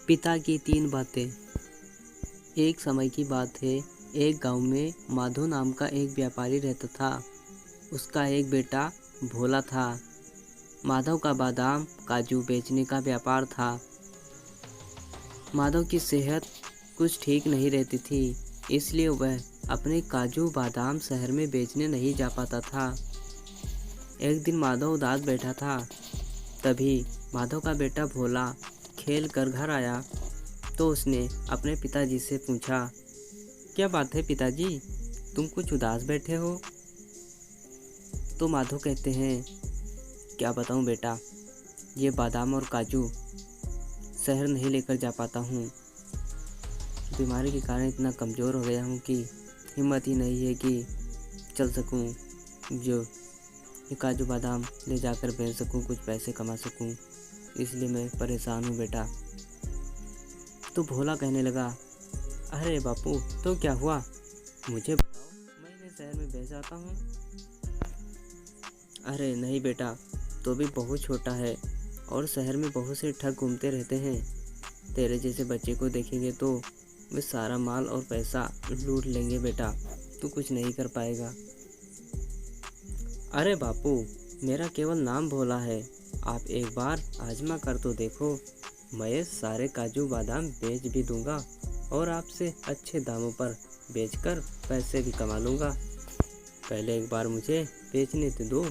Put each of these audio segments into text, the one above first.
पिता की तीन बातें। एक समय की बात है, एक गांव में माधव नाम का एक व्यापारी रहता था। उसका एक बेटा भोला था। माधव का बादाम काजू बेचने का व्यापार था। माधव की सेहत कुछ ठीक नहीं रहती थी, इसलिए वह अपने काजू बादाम शहर में बेचने नहीं जा पाता था। एक दिन माधव उदास बैठा था। तभी माधव का बेटा भोला खेल कर घर आया तो उसने अपने पिताजी से पूछा, क्या बात है पिताजी, तुम कुछ उदास बैठे हो? तो माधव कहते हैं, क्या बताऊं बेटा, ये बादाम और काजू शहर नहीं लेकर जा पाता हूँ। बीमारी के कारण इतना कमज़ोर हो गया हूँ कि हिम्मत ही नहीं है कि चल सकूँ, जो ये काजू बादाम ले जाकर बेच सकूँ, कुछ पैसे कमा सकूँ, इसलिए मैं परेशान हूँ बेटा। तो भोला कहने लगा, अरे बापू, तो क्या हुआ, मुझे बताओ, मैं इन्हें शहर में भेज आता हूँ। अरे नहीं बेटा, तो भी बहुत छोटा है और शहर में बहुत से ठग घूमते रहते हैं। तेरे जैसे बच्चे को देखेंगे तो वे सारा माल और पैसा लूट लेंगे बेटा, तू कुछ नहीं कर पाएगा। अरे बापू, मेरा केवल नाम भोला है, आप एक बार आजमा कर तो देखो, मैं सारे काजू बादाम बेच भी दूंगा और आपसे अच्छे दामों पर बेचकर पैसे भी कमा लूंगा। पहले एक बार मुझे बेचने तो दो।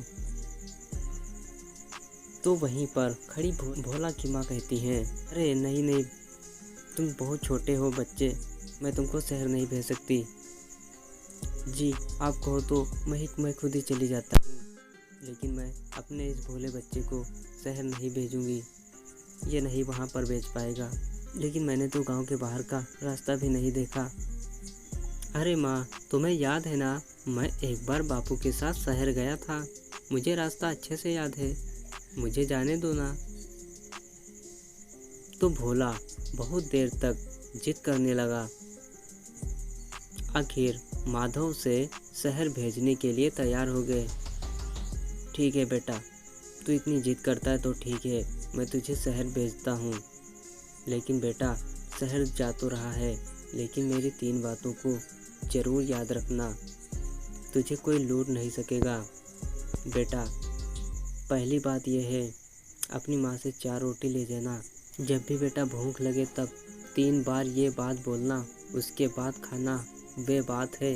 तो वहीं पर खड़ी भोला की माँ कहती हैं, अरे नहीं नहीं, तुम बहुत छोटे हो बच्चे, मैं तुमको शहर नहीं भेज सकती। जी आप कहो तो मैं खुद ही चली जाता हूँ, लेकिन मैं अपने इस भोले बच्चे को शहर नहीं भेजूंगी, ये नहीं वहाँ पर बेच पाएगा। लेकिन मैंने तो गांव के बाहर का रास्ता भी नहीं देखा। अरे माँ, तुम्हें याद है ना, मैं एक बार बापू के साथ शहर गया था, मुझे रास्ता अच्छे से याद है, मुझे जाने दो ना। तो भोला बहुत देर तक जिद करने लगा। आखिर माधव से शहर भेजने के लिए तैयार हो गए। ठीक है बेटा, तू इतनी जिद करता है तो ठीक है, मैं तुझे शहर भेजता हूँ। लेकिन बेटा, शहर जा तो रहा है, लेकिन मेरी तीन बातों को ज़रूर याद रखना, तुझे कोई लूट नहीं सकेगा। बेटा, पहली बात यह है, अपनी माँ से 4 रोटी ले जाना। जब भी बेटा भूख लगे तब 3 बार ये बात बोलना, उसके बाद खाना। वे बात है,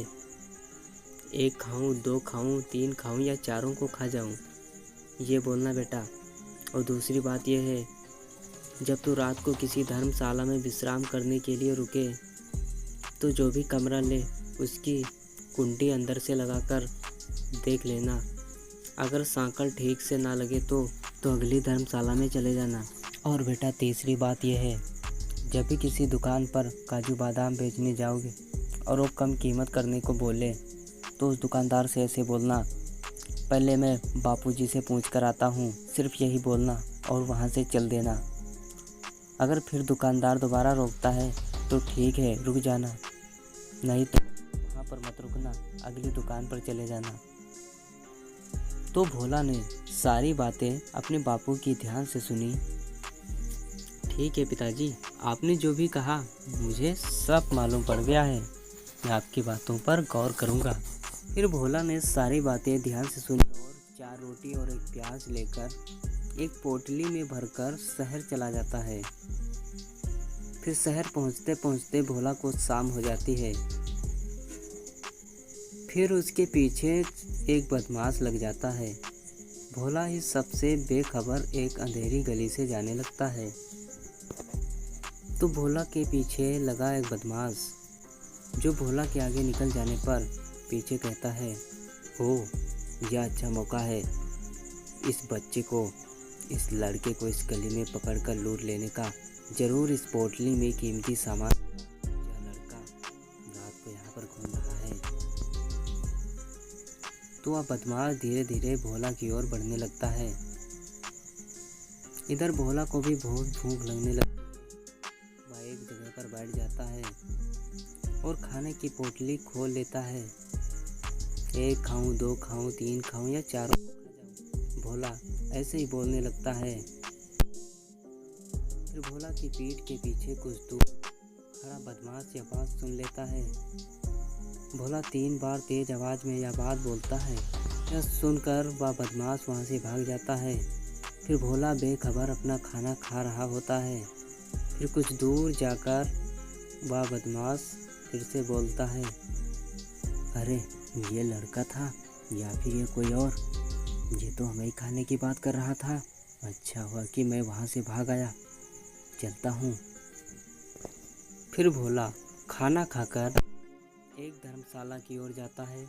1 खाऊं, 2 खाऊं, 3 खाऊं या चारों को खा जाऊं, ये बोलना बेटा। और दूसरी बात यह है, जब तू रात को किसी धर्मशाला में विश्राम करने के लिए रुके तो जो भी कमरा ले उसकी कुंडी अंदर से लगाकर देख लेना। अगर सांकल ठीक से ना लगे तो अगली धर्मशाला में चले जाना। और बेटा तीसरी बात यह है, जब भी किसी दुकान पर काजू बादाम बेचने जाओगे और वो कम कीमत करने को बोले तो उस दुकानदार से ऐसे बोलना, पहले मैं बापूजी से पूछ कर आता हूँ, सिर्फ यही बोलना और वहाँ से चल देना। अगर फिर दुकानदार दोबारा रोकता है तो ठीक है, रुक जाना, नहीं तो वहाँ पर मत रुकना, अगली दुकान पर चले जाना। तो भोला ने सारी बातें अपने बापू की ध्यान से सुनी। ठीक है पिताजी, आपने जो भी कहा मुझे सब मालूम पड़ गया है, मैं आपकी बातों पर गौर करूँगा। फिर भोला ने सारी बातें ध्यान से सुनी और 4 रोटी और 1 प्याज लेकर एक पोटली में भरकर शहर चला जाता है। फिर शहर पहुंचते पहुंचते भोला को शाम हो जाती है। फिर उसके पीछे एक बदमाश लग जाता है। भोला इस सबसे बेखबर एक अंधेरी गली से जाने लगता है। तो भोला के पीछे लगा एक बदमाश, जो भोला के आगे निकल जाने पर पीछे कहता है, ओह यह अच्छा मौका है, इस बच्चे को, इस लड़के को इस गली में पकड़कर लूट लेने का। जरूर इस पोटली में कीमती सामान, यह लड़का रात को यहाँ पर घूम रहा है। तो वह बदमाश धीरे धीरे भोला की ओर बढ़ने लगता है। इधर भोला को भी बहुत भूख लगने लगती है। वह एक जगह पर बैठ जाता है और खाने की पोटली खोल लेता है। 1 खाऊं, 2 खाऊं, 3 खाऊं या चारों को खा जाऊं, भोला ऐसे ही बोलने लगता है। फिर फिर भोला की पीठ के पीछे कुछ दूर खड़ा बदमाश यह बात सुन लेता है। भोला 3 बार तेज आवाज़ में यह बात बोलता है। यह सुनकर वह बदमाश वहाँ से भाग जाता है। फिर भोला बेखबर अपना खाना खा रहा होता है। फिर कुछ दूर जाकर वह बदमाश फिर से बोलता है, अरे ये लड़का था या फिर ये कोई और? ये तो हमें ही खाने की बात कर रहा था। अच्छा हुआ कि मैं वहाँ से भाग आया, चलता हूँ। फिर भोला खाना खाकर एक धर्मशाला की ओर जाता है।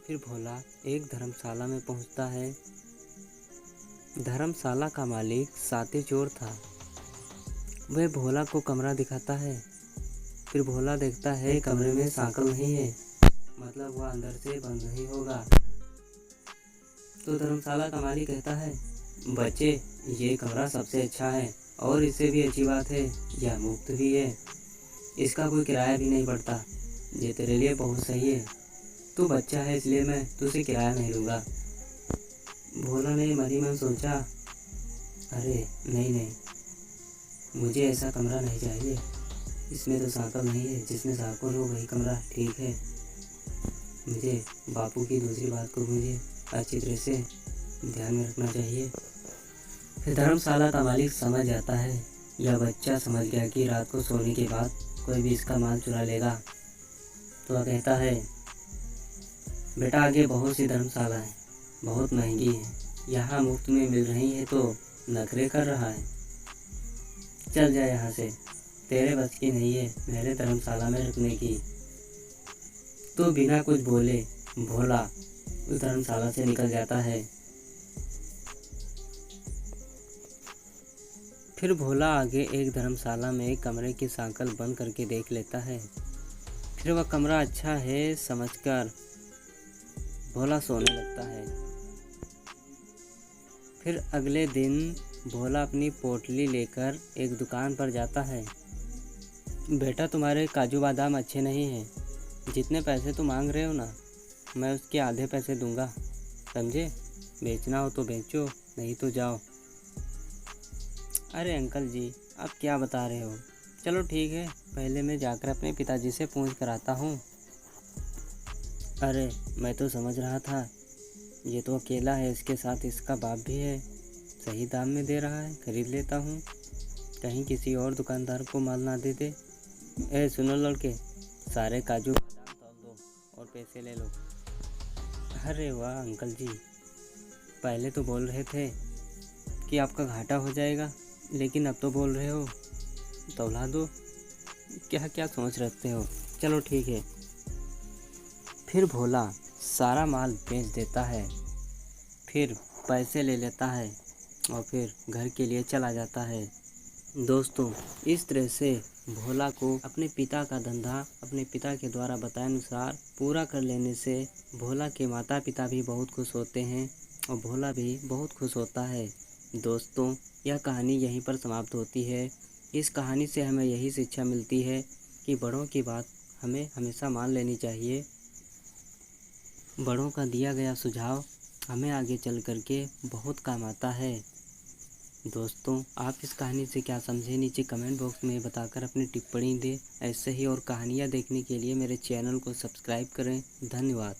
फिर भोला एक धर्मशाला में पहुँचता है। धर्मशाला का मालिक साते चोर था। वह भोला को कमरा दिखाता है। फिर भोला देखता है कमरे में सांकल नहीं है, मतलब वह अंदर से बंद नहीं होगा। तो धर्मशाला का मालिक कहता है, बच्चे ये कमरा सबसे अच्छा है और इससे भी अच्छी बात है यह मुफ्त भी है, इसका कोई किराया भी नहीं पड़ता। ये तेरे लिए बहुत सही है। तू बच्चा है इसलिए मैं तुझसे किराया नहीं लूँगा। भोला ने मन ही मन सोचा, अरे नहीं, मुझे ऐसा कमरा नहीं चाहिए। इसमें तो सांकल नहीं है, जिसमें सांकल हो वही कमरा ठीक है। मुझे बापू की दूसरी बात को मुझे अच्छी तरह से ध्यान में रखना चाहिए। फिर धर्मशाला का मालिक समझ जाता है, यह बच्चा समझ गया कि रात को सोने के बाद कोई भी इसका माल चुरा लेगा। तो वह कहता है, बेटा आगे बहुत सी धर्मशाला है, बहुत महंगी है, यहाँ मुफ्त में मिल रही है तो नखरे कर रहा है। चल जा यहाँ से, तेरे बस की नहीं है मेरे धर्मशाला में रुकने की। तो बिना कुछ बोले भोला उस धर्मशाला से निकल जाता है। फिर भोला आगे एक धर्मशाला में एक कमरे की सांकल बंद करके देख लेता है। फिर वह कमरा अच्छा है समझकर भोला सोने लगता है। फिर अगले दिन भोला अपनी पोटली लेकर एक दुकान पर जाता है। बेटा तुम्हारे काजू बादाम अच्छे नहीं हैं, जितने पैसे तुम मांग रहे हो ना, मैं उसके आधे पैसे दूंगा, समझे? बेचना हो तो बेचो, नहीं तो जाओ। अरे अंकल जी आप क्या बता रहे हो? चलो ठीक है, पहले मैं जाकर अपने पिताजी से पूछ कर आता हूँ। अरे मैं तो समझ रहा था ये तो अकेला है, इसके साथ इसका बाप भी है, सही दाम में दे रहा है, खरीद लेता हूँ, कहीं किसी और दुकानदार को माल ना दे दे। ए सुनो लड़के, सारे काजू बादाम तोल दो और पैसे ले लो। अरे वाह अंकल जी, पहले तो बोल रहे थे कि आपका घाटा हो जाएगा, लेकिन अब तो बोल रहे हो तौला दो। क्या क्या सोच रखते हो? चलो ठीक है। फिर भोला सारा माल बेच देता है, फिर पैसे ले लेता है और फिर घर के लिए चला जाता है। दोस्तों इस तरह से भोला को अपने पिता का धंधा अपने पिता के द्वारा बताए अनुसार पूरा कर लेने से भोला के माता पिता भी बहुत खुश होते हैं और भोला भी बहुत खुश होता है। दोस्तों यह कहानी यहीं पर समाप्त होती है। इस कहानी से हमें यही शिक्षा मिलती है कि बड़ों की बात हमें हमेशा मान लेनी चाहिए। बड़ों का दिया गया सुझाव हमें आगे चल कर के बहुत काम आता है। दोस्तों आप इस कहानी से क्या समझे नीचे कमेंट बॉक्स में बताकर अपनी टिप्पणी दें। ऐसे ही और कहानियाँ देखने के लिए मेरे चैनल को सब्सक्राइब करें। धन्यवाद।